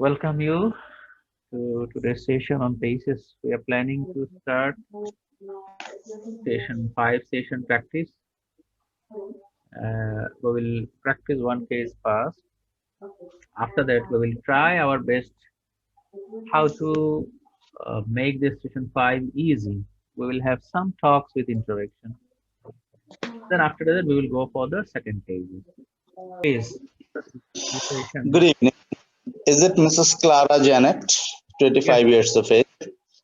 welcome you to today's session on PACES. We are planning to start session 5 session practice. We will practice one case first. After that, we will try our best how to make this session 5 easy. We will have some talks with interaction. Then after that, we will go for the second case. Case Good session. evening. Is it Mrs. Clara Janet, Yes, 25 years of age?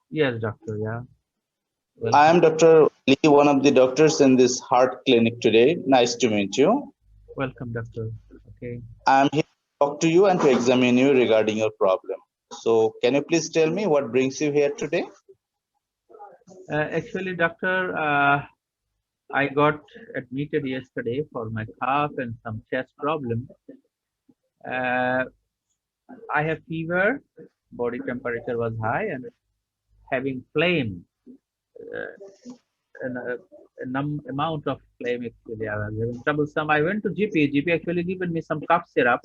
yes, doctor. Yeah, I welcome. am Dr. Lee, one of the doctors in this heart clinic today. Nice to meet you. Welcome, doctor. Okay. I am here to talk to you and to examine you regarding your problem. So, can you please tell me what brings you here today? Actually, doctor, I got admitted yesterday for my cough and some chest problem. Uh, I have fever, body temperature was high, and having flame, uh, an amount of flame actually. I was having troublesome. I went to GP. GP actually given me some cough syrup.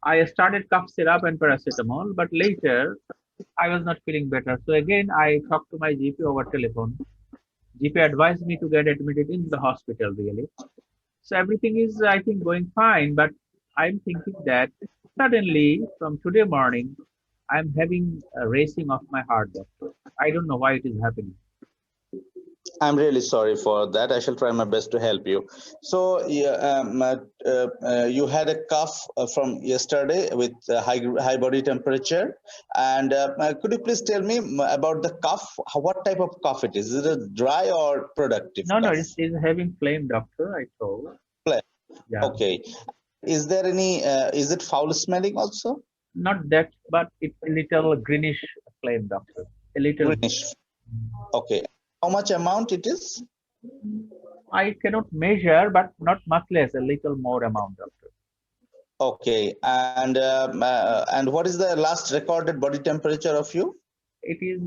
I started cough syrup and paracetamol, but later I was not feeling better. So again, I talked to my GP over telephone. GP advised me to get admitted in the hospital really. So everything is, I think, going fine. But I'm thinking that suddenly from today morning, I'm having a racing of my heart, doctor. I don't know why it is happening. I'm really sorry for that. I shall try my best to help you. So, you had a cough from yesterday with high body temperature. And could you please tell me about the cough? What type of cough it is? Is it a dry or productive No, no, cough? it's having flame, doctor. I told. Flare. Yeah, Okay. Is there any, is it foul smelling also? not that, but it's a little greenish flame, doctor. A little. Greenish. Okay. How much amount it is? I cannot measure, but not much less. A little more amount, doctor. Okay. And what is the last recorded body temperature of you? It is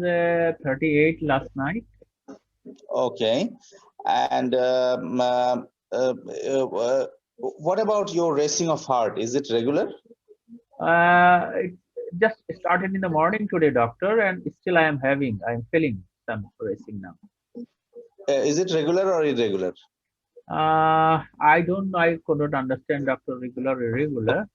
38 last night. Okay. And what about your racing of heart? Is it regular? It just started in the morning today, doctor, and still I'm feeling some racing now. Is it regular or irregular? I don't know, I could not understand, doctor, regular, irregular.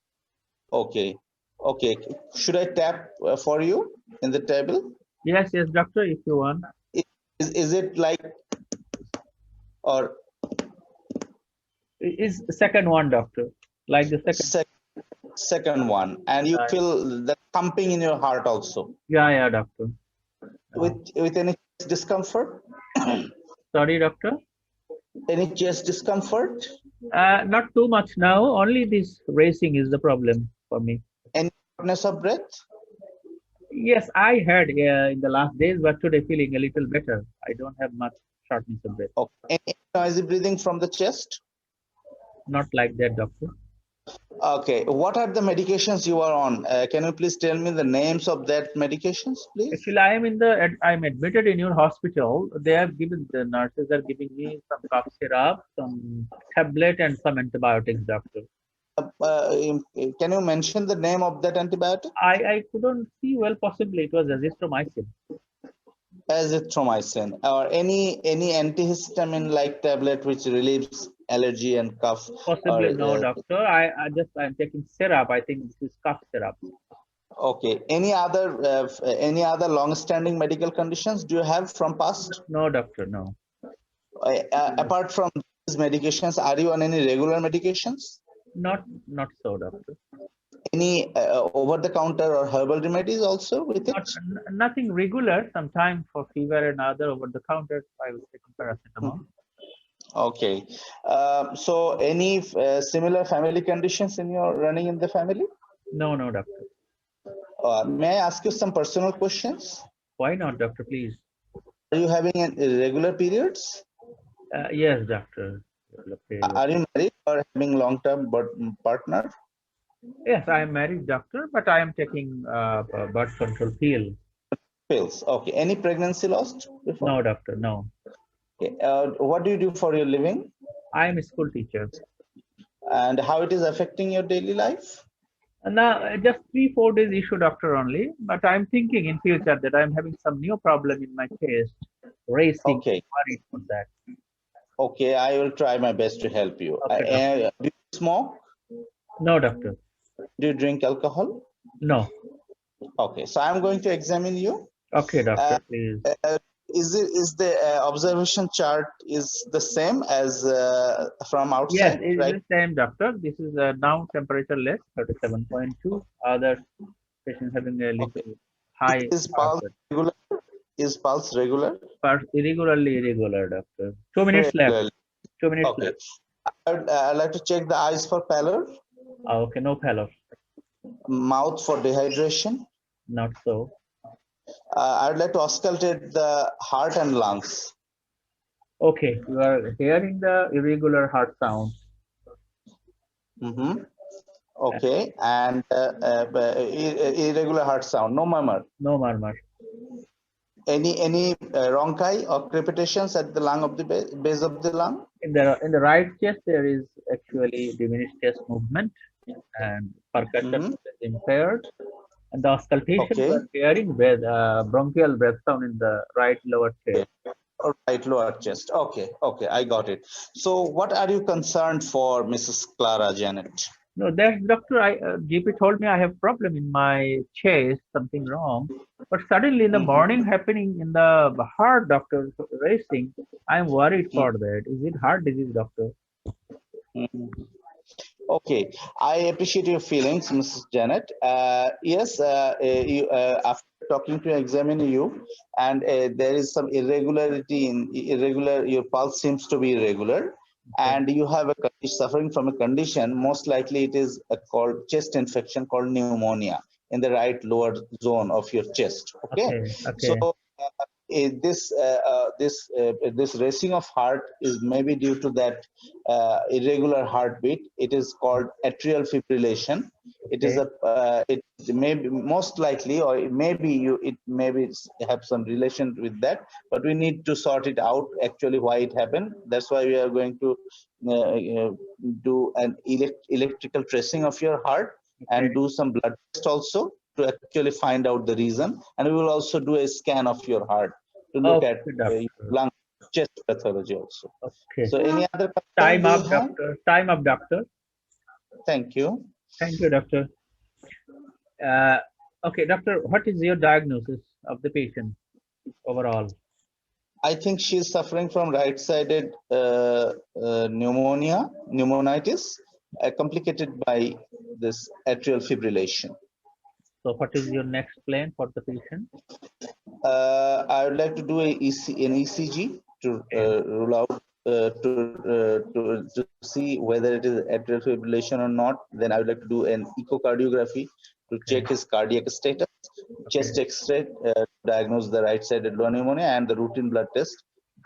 Okay. Okay. Should I tap for you in the table? Yes, yes, doctor, if you want. Is it like, or Is the second one, doctor, like the second. sec second one? And you Uh, feel the thumping in your heart also yeah, yeah, doctor. Uh, with any discomfort? Sorry, doctor. Any chest discomfort? Not too much now. Only this racing is the problem for me. Any shortness of breath? Yes, I had in the last days, but today feeling a little better. I don't have much shortness of breath. Okay. Any noisy breathing from the chest? Not like that, doctor. Okay. What are the medications you are on? Can you please tell me the names of that medications, please? Actually, I'm admitted in your hospital. They have given the nurses are giving me some cough syrup, some tablet, and some antibiotics, doctor. Can you mention the name of that antibiotic? I couldn't see well. Possibly it was azithromycin. Azithromycin, or any antihistamine like tablet which relieves allergy and cough, or Possibly no, doctor. I'm taking syrup. I think this is cough syrup. okay. Any other long-standing medical conditions do you have from past? No, doctor. No. Apart from these medications, are you on any regular medications? Not so, doctor. Any over-the-counter or herbal remedies also with it? Nothing regular. Sometime for fever and other over the counter, I was taking paracetamol. Okay. So any similar family conditions in your running in the family? No, no, doctor. May I ask you some personal questions? Why not, doctor? Please. Are you having irregular periods? Yes, doctor. Are you married or having long-term partner? Yes, I am married, doctor, but I am taking birth control pill. Pills. Okay. Any pregnancy lost before? No, doctor, no. Okay. What do you do for your living? I am a school teacher. And how it is affecting your daily life? And now, just 3-4 days issue, doctor, only. But I'm thinking in future that I'm having some new problem in my chest, racing. Okay. Worried for that. Okay, I will try my best to help you. Okay, doctor. Do you smoke? No, doctor. Do you drink alcohol? No. Okay, so I'm going to examine you. Okay, Uh, doctor, please. is the observation chart is the same as from Yes, outside, it right? is the same, doctor. This is now temperature less, 37.2. Other patients having a Okay. little high Is heart pulse rate. regular? Is pulse regular? But irregularly irregular, doctor. 2 minutes left. Regularly. 2 minutes Okay. left. I'd like to check the eyes for pallor, Okay, no pallor. mouth for dehydration. Not so. I'd like to auscultate the heart and lungs. Okay, you are hearing the irregular heart sound. Mm-hmm. Okay, and irregular heart sound, no murmur. No murmur. Any rhonchi or crepitations at the lung of the base of the lung? In the right chest, there is actually diminished chest movement and percussion Mm-hmm. is impaired. And the auscultation you Okay. are hearing with bronchial breath sound in the right lower chest. All right, lower chest. Okay, okay, I got it. So, what are you concerned for, Mrs. Clara Janet? No, that doctor, GP told me I have problem in my chest, something wrong. But suddenly in the morning happening in the heart, doctor, racing, I'm worried for that. Is it heart disease, doctor? Mhm. Okay, I appreciate your feelings, Mrs. Janet. Yes, after talking to examine you, and there is some irregularity in irregular. Your pulse seems to be irregular, Okay. and you have suffering from a condition. Most likely, it is called chest infection called pneumonia in the right lower zone of your chest. Okay, Okay. so Okay. this racing of heart is maybe due to that irregular heartbeat. It is called atrial fibrillation. It is Okay. it may be most likely, or it may be it maybe have some relation with that, but we need to sort it out actually why it happened. That's why we are going to do an electrical tracing of your heart Okay. and do some blood test also to actually find out the reason, and we will also do a scan of your heart to look at Okay, doctor. lung chest pathology also. Okay. So any other concern Time do you up, have? doctor. Time up, doctor. Thank you. Thank you, doctor. Okay, doctor, what is your diagnosis of the patient overall? I think she is suffering from right-sided pneumonitis, complicated by this atrial fibrillation. So what is your next plan for the patient? I would like to do an ECG to rule out to see whether it is atrial fibrillation or not. Then I would like to do an echocardiography to Okay. check his cardiac status, chest Okay. X-ray diagnose the right-sided low pneumonia, and the routine blood test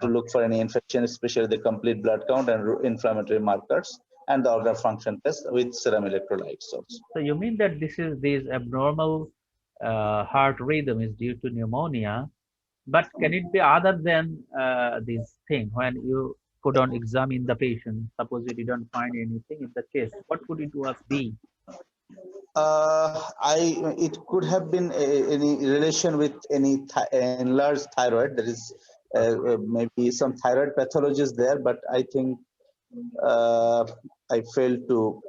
to look for any infection, especially the complete blood count and inflammatory markers, and the organ function test with serum electrolytes also. So you mean that this abnormal heart rhythm is due to pneumonia, but can it be other than this thing when you put on examine the patient? Suppose you didn't find anything in the chest, what could it was be? It could have been any relation with any enlarged thyroid. There is maybe some thyroid pathologies there, but I think I failed to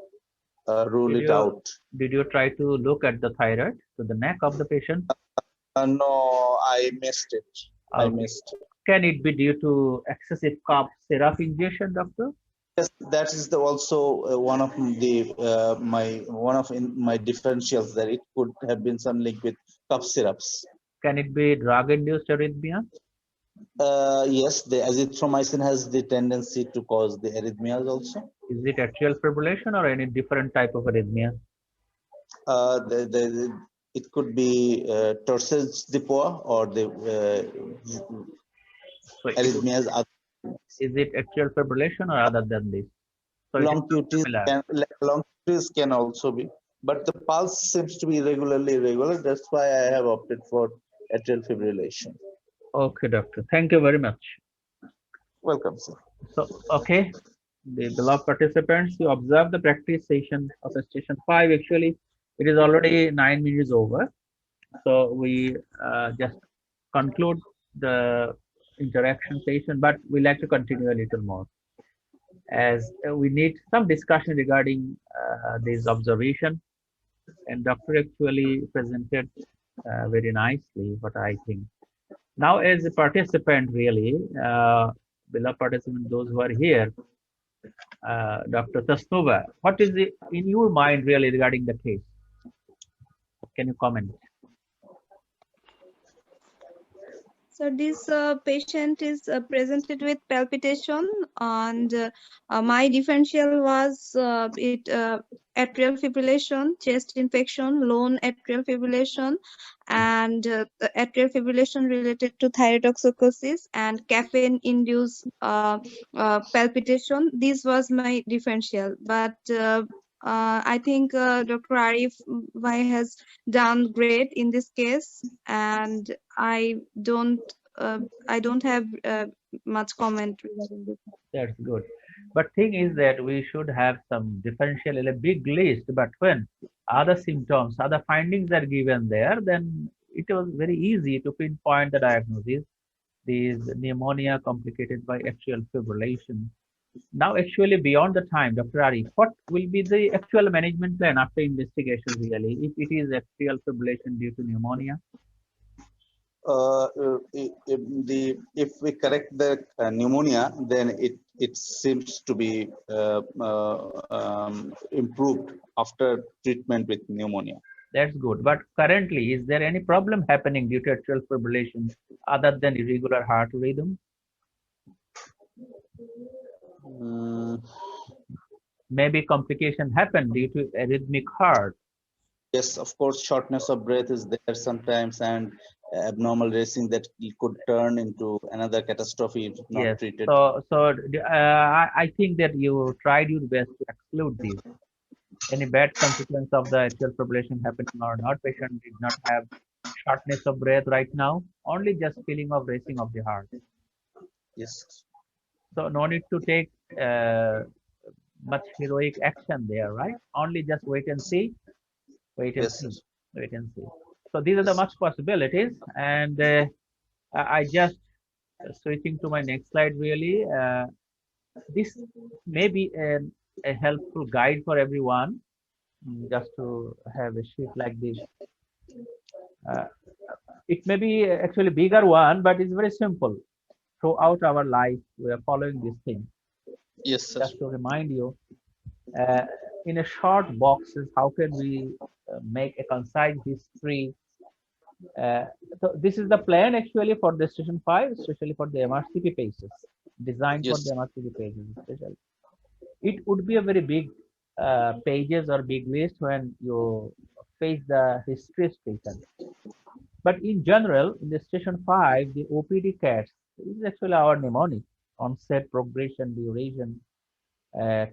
rule Did it you out. did you try to look at the thyroid to the neck of the patient? No, I missed it. I Okay. missed it. Can it be due to excessive cough syrup ingestion, doctor? Yes, that is also one of the my differentials that it could have been some link with cough syrups. Can it be drug-induced arrhythmia? Yes, the azithromycin has the tendency to cause the arrhythmias also. Is it atrial fibrillation or any different type of arrhythmia? It could be torsades de poids or the So arrhythmias. is it atrial fibrillation or other than this? So it is Long not QTs similar. can also be, but the pulse seems to be irregularly irregular. That's why I have opted for atrial fibrillation. Okay, doctor. Thank you very much. Welcome, sir. So, okay, the beloved participants, you observe the practice session of station 5. Actually, It is already 9 minutes over. So we just conclude the interaction session, but we like to continue a little more as we need some discussion regarding this observation. And doctor actually presented very nicely what I think. Now, as a participant, really, beloved participant, those who are here, Dr. Tasnova, what is in your mind really regarding the case? Can you comment? So this patient is presented with palpitation, and my differential was atrial fibrillation, chest infection, lone atrial fibrillation, and the atrial fibrillation related to thyrotoxicosis and caffeine-induced palpitation. This was my differential, but I think Dr. Arif Bhai has done great in this case, and I don't have much comment regarding this. That's good. But thing is that we should have some differential in a big list. But when other symptoms, other findings are given there, then it was very easy to pinpoint the diagnosis. This pneumonia complicated by atrial fibrillation. Now, actually, beyond the time, Dr. Arif, what will be the actual management plan after investigation really, if it is atrial fibrillation due to pneumonia? If we correct the pneumonia, then it seems to be improved after treatment with pneumonia. That's good. But currently, is there any problem happening due to atrial fibrillation other than irregular heart rhythm? Maybe complication happen due to arrhythmic heart. Yes, of course, shortness of breath is there sometimes, and abnormal racing that could turn into another catastrophe if not Yes. treated. I think that you tried your best to exclude these. Any bad consequence of the atrial fibrillation happening or not? Patient did not have shortness of breath right now, only just feeling of racing of the heart. Yes. So no need to take much heroic action there, right? Only just wait and see. Wait and Yes, see. sir. Wait and see. So these are the much possibilities, and I just switching to my next slide. Really, this may be a helpful guide for everyone. Just to have a sheet like this. It may be actually bigger one, but it's very simple. Throughout our life, we are following this thing. Yes, sir. Just to remind you, in a short boxes, how can we make a concise history? So this is the plan actually for the station 5, especially for the MRCP PACES, designed for Yes. the MRCP PACES especially. It would be a very big pages or big list when you face the history station. But in general, in the station 5, the OPD cats is actually our mnemonic: onset, progression, duration,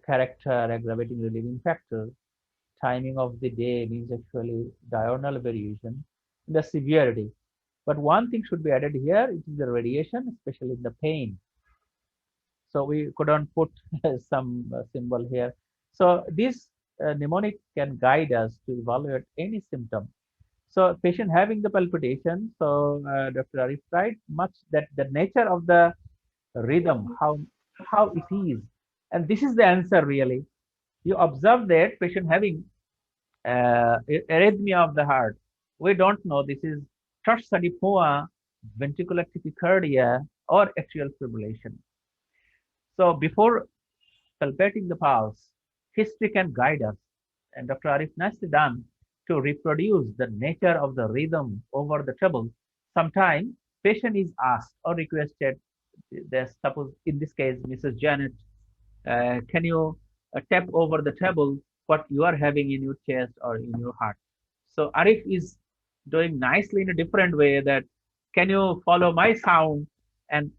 character, aggravating relieving factor, timing of the day means actually diurnal variation, the severity. But one thing should be added here, it is the radiation, especially the pain. So we couldn't put some symbol here. So this mnemonic can guide us to evaluate any symptom. So patient having the palpitation, so Dr. Arif tried much that the nature of the rhythm, how it is. And this is the answer really. You observe that patient having arrhythmia of the heart. We don't know this is tardive ventricular tachycardia or atrial fibrillation. So before palpating the pulse, history can guide us. And Dr. Arif nicely done to reproduce the nature of the rhythm over the table. Sometimes patient is asked or requested, suppose in this case, Mrs. Janet, can you tap over the table what you are having in your chest or in your heart? So Arif is doing nicely in a different way that can you follow my sound and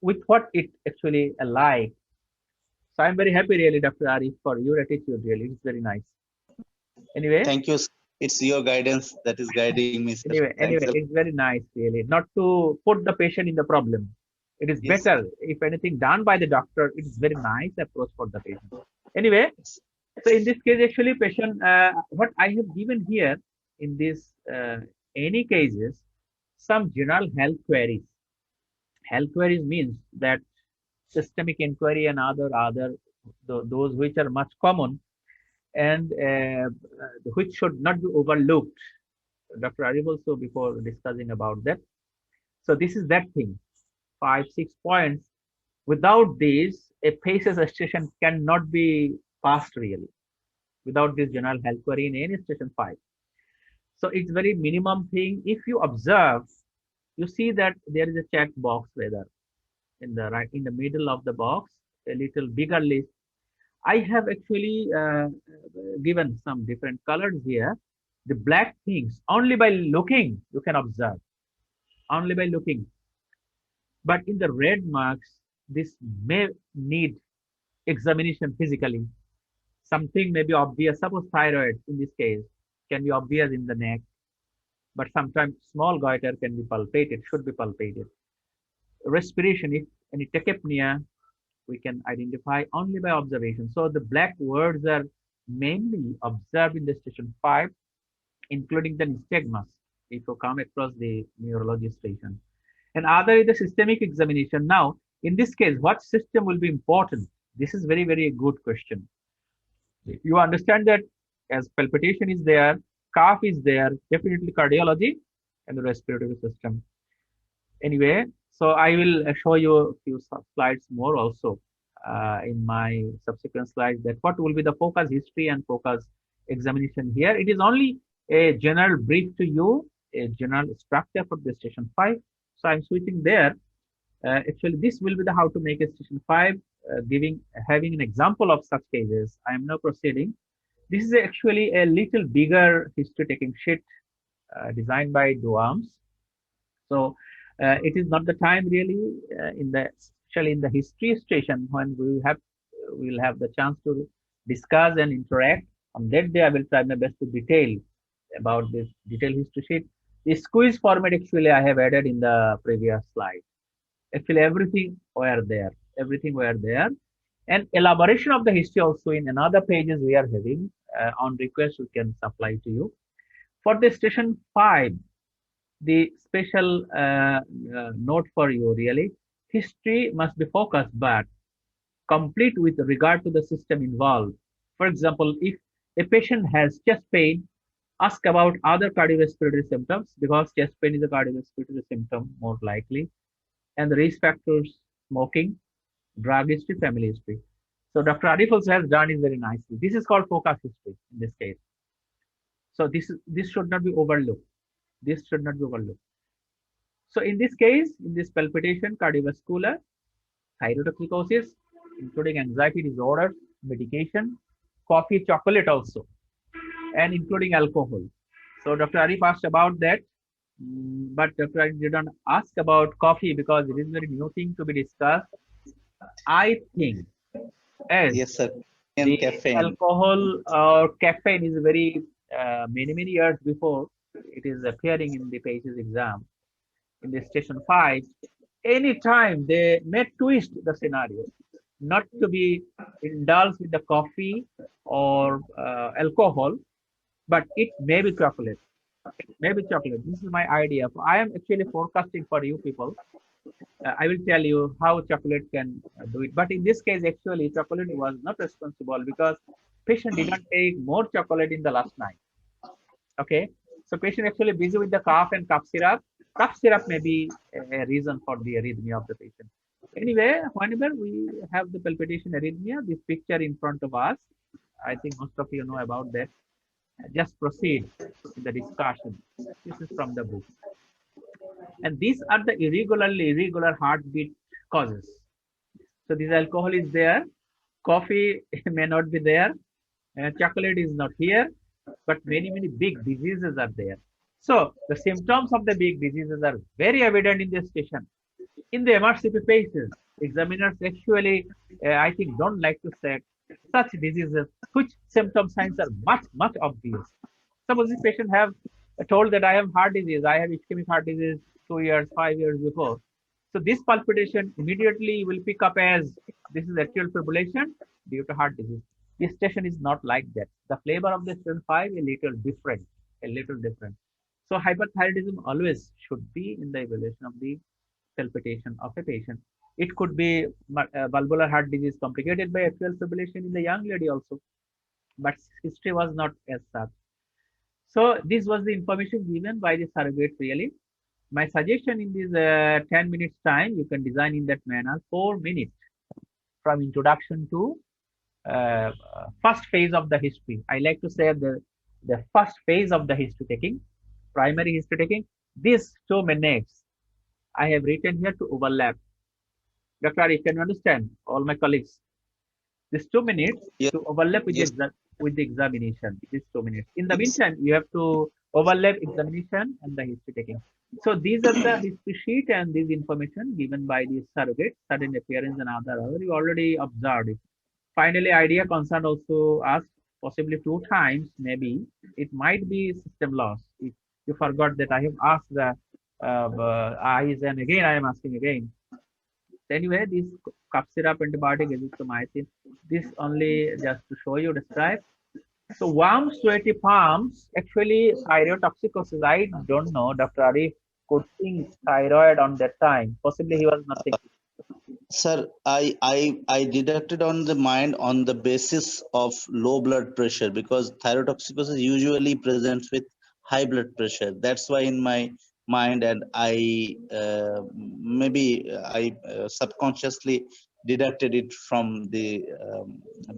with what it actually like. So I'm very happy really, Dr. Arif, for your attitude really. It's very nice. Anyway. Thank you. It's your guidance that is guiding me, sir. Anyway, it's very nice really. Not to put the patient in the problem. It is better if anything done by the doctor. It is very nice approach for the patient. Anyway, So in this case, actually, patient, what I have given here in this any cases, some general health queries. Health queries means that systemic inquiry and those which are much common and which should not be overlooked. Dr. Arif also before discussing about that. So this is that thing, 5-6 points. Without these, a PACES station cannot be passed really. Without this general health query in any station 5. So it's very minimum thing. If you observe, you see that there is a check box rather in the right in the middle of the box, a little bigger list. I have actually given some different colors here. The black things only by looking you can observe, only by looking. But in the red marks, this may need examination physically. Something may be obvious. Suppose thyroid in this case can be obvious in the neck, but sometimes small goiter can be palpated, should be palpated. Respiration, if any tachypnea, we can identify only by observation. So the black words are mainly observed in the station 5, including the nystagmus, if you come across the neurology station. And other is the systemic examination. Now, in this case, what system will be important? This is very, very good question. You understand that as palpitation is there, cough is there, definitely cardiology and the respiratory system. Anyway, so I will show you a few slides more also in my subsequent slides that what will be the focus history and focus examination here. It is only a general brief to you, a general structure for the station 5. So I'm switching there. Actually, this will be the how to make a station 5, having an example of such cases. I am now proceeding. This is actually a little bigger history taking sheet designed by DOAMS. So it is not the time really especially in the history station when we will have the chance to discuss and interact. On that day, I will try my best to detail about this detailed history sheet. The squeeze format actually I have added in the previous slide. Actually, everything were there. Everything were there. And elaboration of the history also in another pages we are having on request we can supply to you. For the station 5, the special note for you really, history must be focused but complete with regard to the system involved. For example, if a patient has chest pain, ask about other cardiorespiratory symptoms because chest pain is a cardiorespiratory symptom more likely, and the risk factors, smoking, drug history, family history. So Dr. Arif also has done it very nicely. This is called focus history in this case. So this should not be overlooked. This should not be overlooked. So in this case, in this palpitation, cardiovascular, thyrotoxicosis, including anxiety disorders, medication, coffee, chocolate also, and including alcohol. So Dr. Arif asked about that, but Dr. Arif did not ask about coffee because it is a very new thing to be discussed. I think as Yes, sir. the Caffeine. alcohol or caffeine is very many years before it is appearing in the PACES exam in the station 5. Anytime they may twist the scenario, not to be indulged with the coffee or alcohol, but it may be chocolate. Maybe chocolate. This is my idea. I am actually forecasting for you people. I will tell you how chocolate can do it. But in this case, actually, chocolate was not responsible because patient did not take more chocolate in the last night. Okay. So patient actually busy with the cough and cough syrup. Cough syrup may be a reason for the arrhythmia of the patient. Anyway, whenever we have the palpitation arrhythmia, this picture in front of us, I think most of you know about that. Just proceed in the discussion. This is from the book. And these are the irregular heartbeat causes. So this alcohol is there, coffee may not be there, chocolate is not here, but many big diseases are there. So the symptoms of the big diseases are very evident in this station. In the MRCP PACES, examiners actually, I think, don't like to say such diseases which symptom signs are much obvious. Suppose this patient have told that I have heart disease, I have ischemic heart disease 2 years, 5 years before. So this palpitation immediately will pick up as this is atrial fibrillation due to heart disease. This station is not like that. The flavor of the St5 a little different, a little different. So hyperthyroidism always should be in the evaluation of the palpitation of a patient. It could be valvular heart disease complicated by atrial fibrillation in the young lady also, but history was not as such. So this was the information given by the surrogate really. My suggestion in this 10 minutes time, you can design in that manner 4 minutes from introduction to first phase of the history. I like to say the first phase of the history taking, primary history taking. These 2 minutes I have written here to overlap. Dr. Ari, can you understand? All my colleagues. These 2 minutes Yes. to overlap with, Yes. with the examination. These 2 minutes. In the meantime, you have to overlap examination and the history taking. So these are the history sheet and this information given by the surrogate, sudden appearance and other. You already observed it. Finally, idea concerned also asked possibly 2 times, maybe it might be system loss. If you forgot that I have asked the eyes and again I am asking again. Anyway, this cough syrup antibiotic azithromycin, this only just to show you describe. So warm sweaty palms, actually thyrotoxicosis, I don't know, Dr. Arif could think thyroid on that time. Possibly he was not thinking. Sir, I deducted on the mind on the basis of low blood pressure, because thyrotoxicosis usually presents with high blood pressure. That's why in my mind, and I maybe I subconsciously deducted it from the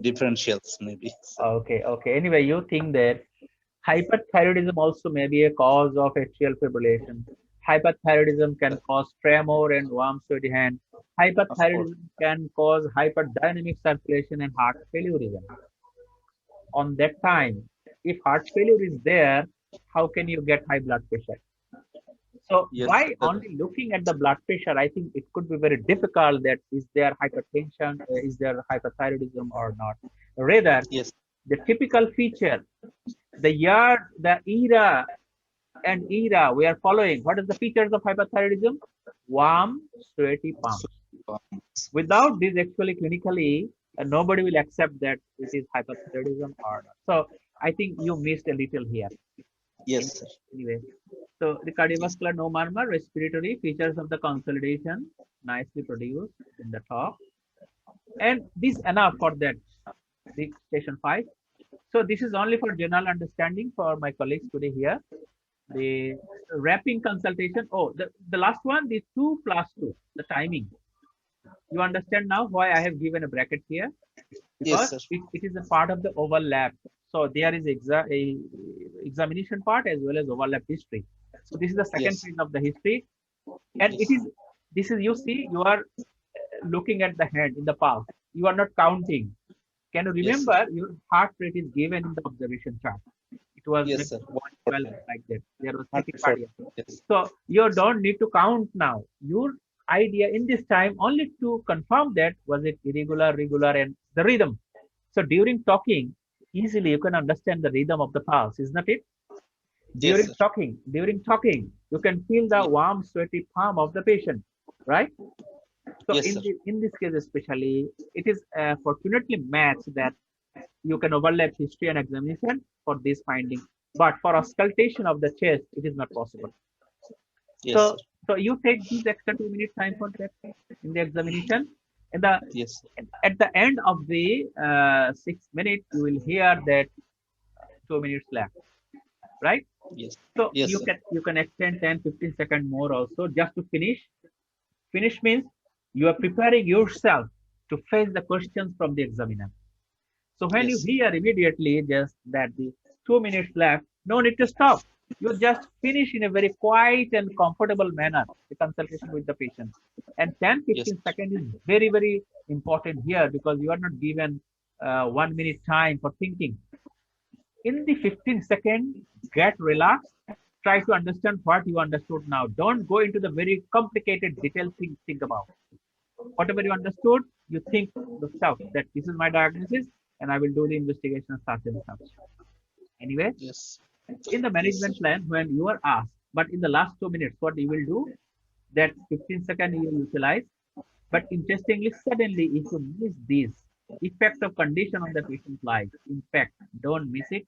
differentials maybe. Okay, okay. Anyway, you think that hyperthyroidism also may be a cause of atrial fibrillation. Hyperthyroidism can cause tremor and warm sweaty hand. Hyperthyroidism can cause hyperdynamic circulation and heart failure even. On that time, if heart failure is there, how can you get high blood pressure? So Yes, by only looking at the blood pressure, I think it could be very difficult that is there hypertension, is there hyperthyroidism or not. Rather, yes, the typical feature, the year, the era and era we are following. What is the features of hyperthyroidism? Warm, sweaty palms. Without this, actually, clinically, nobody will accept that it is hyperthyroidism or not. So I think you missed a little here. yes, sir. Anyway, so the cardiovascular no murmur, respiratory features of the consolidation, nicely produced in the top. And this enough for that, the station 5. So this is only for general understanding for my colleagues today here. The wrapping consultation. Oh, the last one, the 2 plus 2, the timing. You understand now why I have given a bracket here? Yes, Because sir. it is a part of the overlap. So there is a examination part as well as overlap history. So this is the second Yes. phase of the history. And it is, this is, you see, you are looking at the hand in the pulse. You are not counting. Can you Yes, remember your heart rate is given in the observation chart? It was Yes, sir. 112 like that. There was 140. tachycardia. Yes. So you don't need to count now. Your idea in this time only to confirm that was it irregular, regular, and the rhythm. So during talking, easily you can understand the rhythm of the pulse, is not it? Yes, sir. During talking, you can feel the warm, sweaty palm of the patient, right? So Yes, sir. in this case especially, it is fortunately matched that you can overlap history and examination for this finding. But for auscultation of the chest, it is not possible. Yes, So, sir. so you take this extra 2 minute time for that in the examination. And Yes. at the end of the 6 minutes, you will hear that 2 minutes left, right? Yes. So Yes, sir. you can extend 10-15 seconds more also just to finish. Finish means you are preparing yourself to face the questions from the examiner. So when you Yes. hear immediately just that the 2 minutes left, no need to stop. You just finish in a very quiet and comfortable manner the consultation with the patient. And 10-15 Yes. seconds is very, very important here because you are not given 1 minute time for thinking. In the 15 seconds, get relaxed. Try to understand what you understood now. Don't go into the very complicated detailed things think about. Whatever you understood, you think yourself that this is my diagnosis and I will do the investigation such and such. Anyway, Yes. in the Yes, management sir. plan, when you are asked, but in the last 2 minutes, what you will do, that 15 seconds you will utilize. But interestingly, suddenly, if you miss this, Effect of condition on the patient's life. Impact, don't miss it.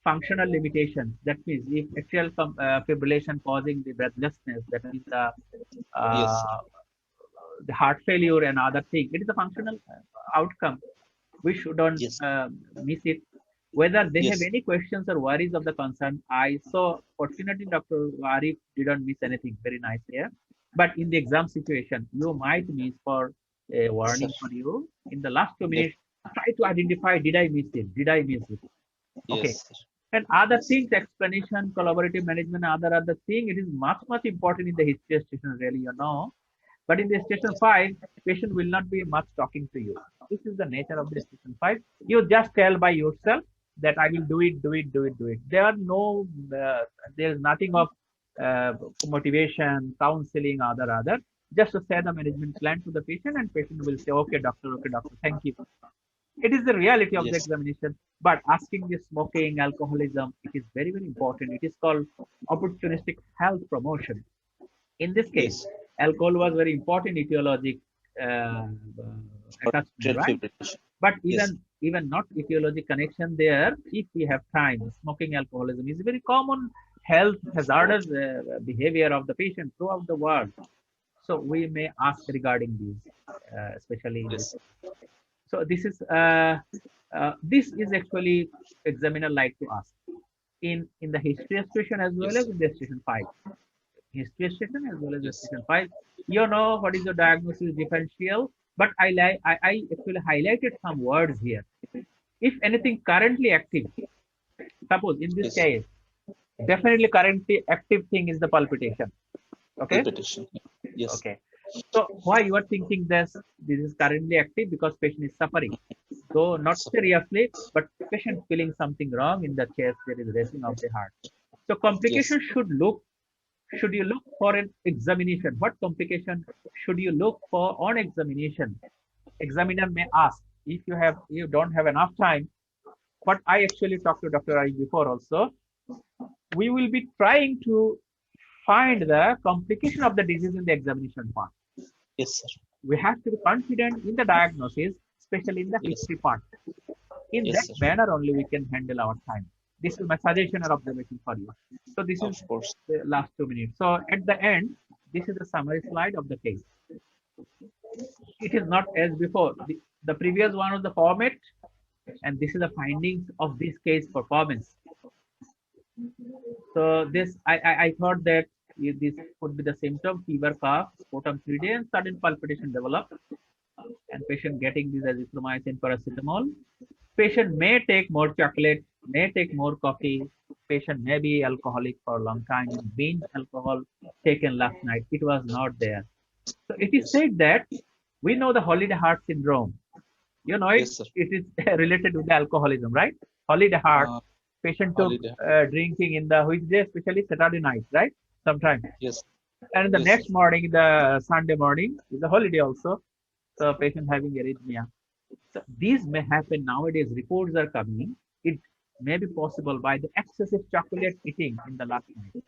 Functional limitations, that means if atrial fibrillation causing the breathlessness, that is Yes, sir. uh, the heart failure and other thing, it is a functional outcome. We shouldn't Yes, miss it. Whether they have yes, any questions or worries of the concern, I saw fortunately Dr. Arif didn't miss anything. Very nice here. But in the exam situation, you might miss for a yes, sir. warning for you. In the last 2 minutes, Def try to identify, did I miss it? Did I miss it? Okay. yes, sir. And other Yes, things, explanation, collaborative management, other thing, it is much important in the history station, really, but in the station 5, patient will not be much talking to you. This is the nature of the station 5. You just tell by yourself that I will do it, do it, do it, do it. There is nothing of motivation, counseling, other. Just to say the management plan to the patient, and patient will say, okay, doctor, thank you. It is the reality of the yes, examination. But asking the smoking, alcoholism, it is very important. It is called opportunistic health promotion. In this case, yes. alcohol was very important etiologic uh, For attachment, atrial right? fibrillation. But Yes, even not etiologic connection there, if we have time, smoking alcoholism is a very common health hazardous behavior of the patient throughout the world. So we may ask regarding these, especially in this. yes, So this is actually examiner like to ask in the history station as well yes, as in the station 5. History station as well as the yes, station 5. You know what is the diagnosis differential, but I actually highlighted some words here. If anything currently active, suppose in this yes. case, definitely currently active thing is the palpitation. Okay, Palpitation. Yes, okay. So why you are thinking this is currently active? Because patient is suffering, though not so, seriously, but patient feeling something wrong in the chest. There is racing of the heart. So yes, complication should you look for an examination? What complication should you look for on examination? Examiner may ask if you don't have enough time. What I actually talked to Dr. I before also, we will be trying to find the complication of the disease in the examination part. yes, sir. We have to be confident in the diagnosis, especially in the Yes, history part. In yes, that sir. manner only we can handle our time. This is my suggestion or observation for you. So this is Of course. the last 2 minutes. So at the end, this is the summary slide of the case. It is not as before. The previous one was the format, and this is the findings of this case performance. So this, I thought that this could be the symptom: fever, cough, sputum 3 days, and sudden palpitation develop, and patient getting this azithromycin, paracetamol. Patient may take more chocolate, may take more coffee. Patient may be alcoholic for a long time and binge alcohol taken last night. It was not there. So it is Yes, said that we know the holiday heart syndrome. You know it. yes, sir. It is related with the alcoholism, right? Holiday heart. Uh, Patient took holiday. drinking in the which day, especially Saturday night, right? Sometime. Yes, And the yes, sir. next morning, the Sunday morning, is a holiday also. So patient having arrhythmia. So these may happen nowadays. Reports are coming. It may be possible by the excessive chocolate eating in the last night.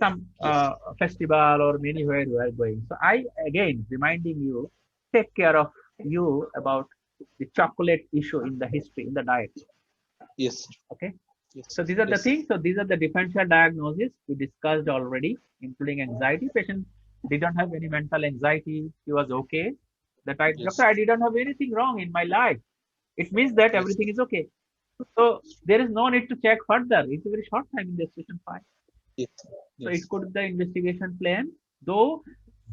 Some Yes, festival or anywhere you are going. So I again reminding you, take care of you about the chocolate issue in the history in the diet. yes, sir. Okay. Yes, So these are the yes, sir. things. So these are the differential diagnosis we discussed already, including anxiety. Patient didn't have any mental anxiety. He was okay. That I, doctor, Yes, I didn't have anything wrong in my life. It means that yes, everything is okay. So there is no need to check further. It's a very short time in the station 5. yes, So it yes, could be the investigation plan. Though,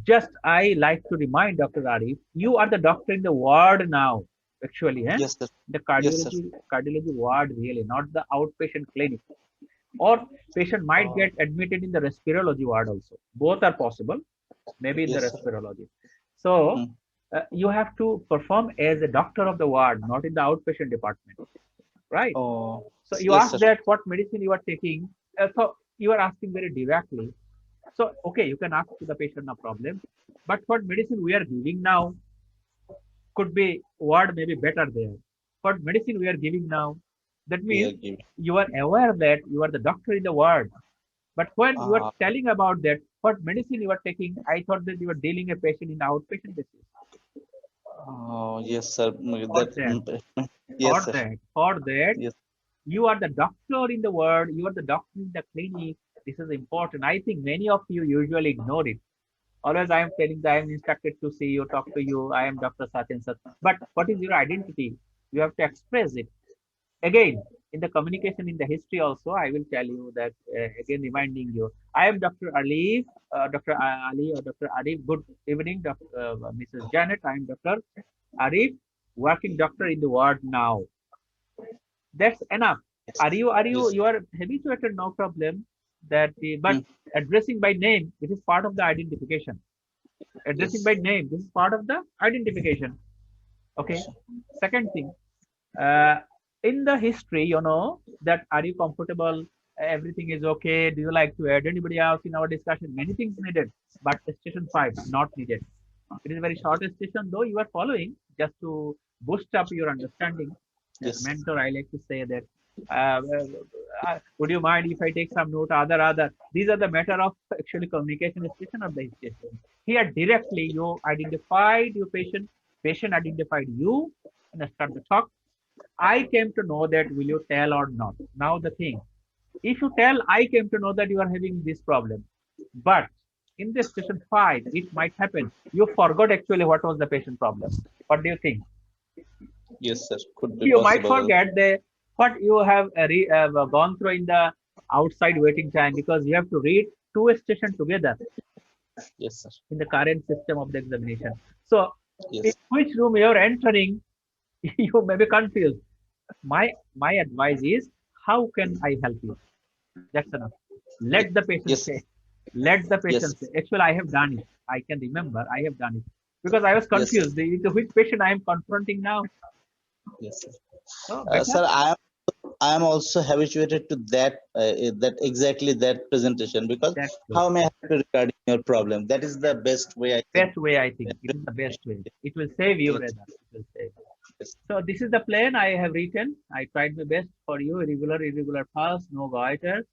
just I like to remind Dr. Arif, you are the doctor in the ward now, actually, eh? yes, sir. The Yes, sir. cardiology ward really, not the outpatient clinic. Or patient might Uh, get admitted in the respirology ward also. Both are possible, maybe in the yes, sir. respirology. So Hmm. you have to perform as a doctor of the ward, not in the outpatient department, right? Oh, So you yes, ask sir. that what medicine you are taking. So you are asking very directly. So okay, you can ask to the patient, no problem. But what medicine we are giving now could be ward may be better there. What medicine we are giving now, that We are means giving. you are aware that you are the doctor in the ward. But when you are Uh, telling about that, what medicine you are taking, I thought that you are dealing a patient in the outpatient basis. Oh, yes, sir. For that, Yes, sir. for that, Yes, you are the doctor in the world, you are the doctor in the clinic. This is important. I think many of you usually ignore it. Always I am telling that I am instructed to see you, talk to you, I am Dr. Sat and Sat. But what is your identity? You have to express it. Again, in the communication in the history also, I will tell you that again reminding you, I am Dr. Alif, Dr. Ali or Dr. Arif. Good evening, Dr. Mrs. Janet. I am Dr. Arif, working doctor in the world now. That's enough. yes, You are habituated, no problem. But mm, addressing by name, this is part of the identification. Addressing yes, by name, this is part of the identification. Okay. sure. Second thing, uh, in the history, you know that are you comfortable? Everything is okay. Do you like to add anybody else in our discussion? Many things needed, but station 5 not needed. It is a very short station, though you are following just to boost up your understanding. As a Yes, mentor, I like to say that. Uh, would you mind if I take some note? Other. These are the matter of actually communication station of the station. Here directly you identified your patient, patient identified you, and start the talk. I came to know that will you tell or not? Now the thing, if you tell, I came to know that you are having this problem. But in this station 5, it might happen. You forgot actually what was the patient problem. What do you think? yes, sir. Could be You might possible. forget what you have gone through in the outside waiting time because you have to read two stations together Yes, sir. in the current system of the examination. So in Yes, which room you are entering, you may be confused. My advice is, how can I help you? That's enough. Let the patient yes, say. Let the yes, patient say. Actually, I have done it. I can remember I have done it because I was yes, sir. confused. Which patient I am confronting now? Yes, sir. So better. Sir, I am also habituated to that exactly that presentation, because That's good. how may I help you regarding your problem? That is the best way, I think. Best way, I think. It is the best way. It will save you Yes, rather. It will save. yes, So this is the plan I have written. I tried my best for you. Irregular pulse, no goiter.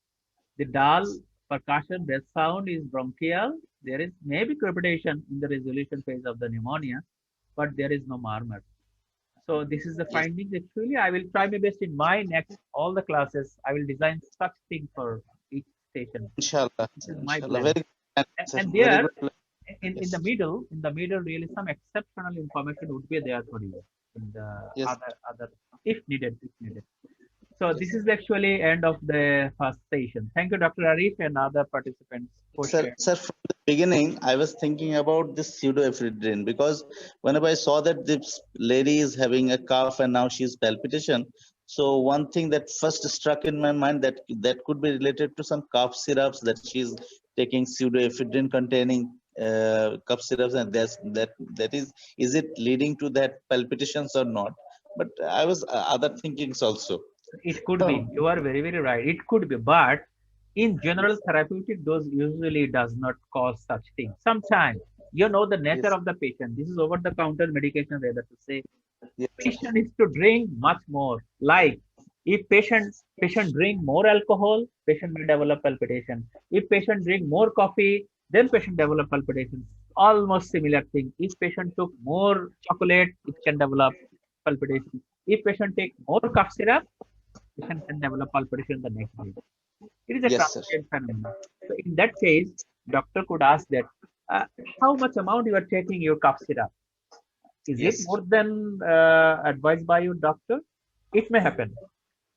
The dull percussion breath sound is bronchial. There is maybe crepitation in the resolution phase of the pneumonia, but there is no murmur. So this is the yes. findings. Actually, I will try my best in my next all the classes. I will design such thing for each station. Inshallah, This is my inshallah. plan. Very good plan, sir. And Very there, good plan. Yes, in the middle, really some exceptional information would be there for you in the yes, other, if needed, if needed. So this yes. is actually end of the first session. Thank you, Dr. Arif and other participants for Sir, sharing. sir, from the beginning, I was thinking about this pseudoephedrine, because whenever I saw that this lady is having a cough and now she's palpitation, so one thing that first struck in my mind, that could be related to some cough syrups, that she's taking pseudoephedrine containing cough syrups, and that is it leading to that palpitations or not? But I was other thinkings also. It could be. You are very, very right. It could be, but in general, therapeutic dose usually does not cause such things. Sometimes you know the nature Yes, of the patient. This is over-the-counter medication, rather to say. yes, sir. Patient is to drink much more. Like if patient drink more alcohol, patient may develop palpitation. If patient drink more coffee, then patient develop palpitation. Almost similar thing. If patient took more chocolate, it can develop palpitation. If patient take more cough syrup, patient can develop palpitation the next day. It is a Yes, sir. transient phenomenon. So in that case, doctor could ask that uh, how much amount you are taking your cough syrup. Is it Yes, sir. more than advised by your doctor? It may happen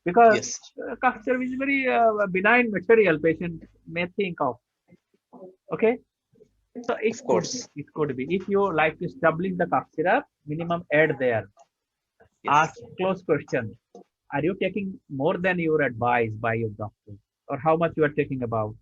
because Yes, cough syrup is very benign material. Patient may think of. Okay, so it of could be. course. It could be. If you like to doubling the cough syrup, minimum add there. Yes. Ask close question. Are you taking more than your advice by your doctor, or how much you are taking about?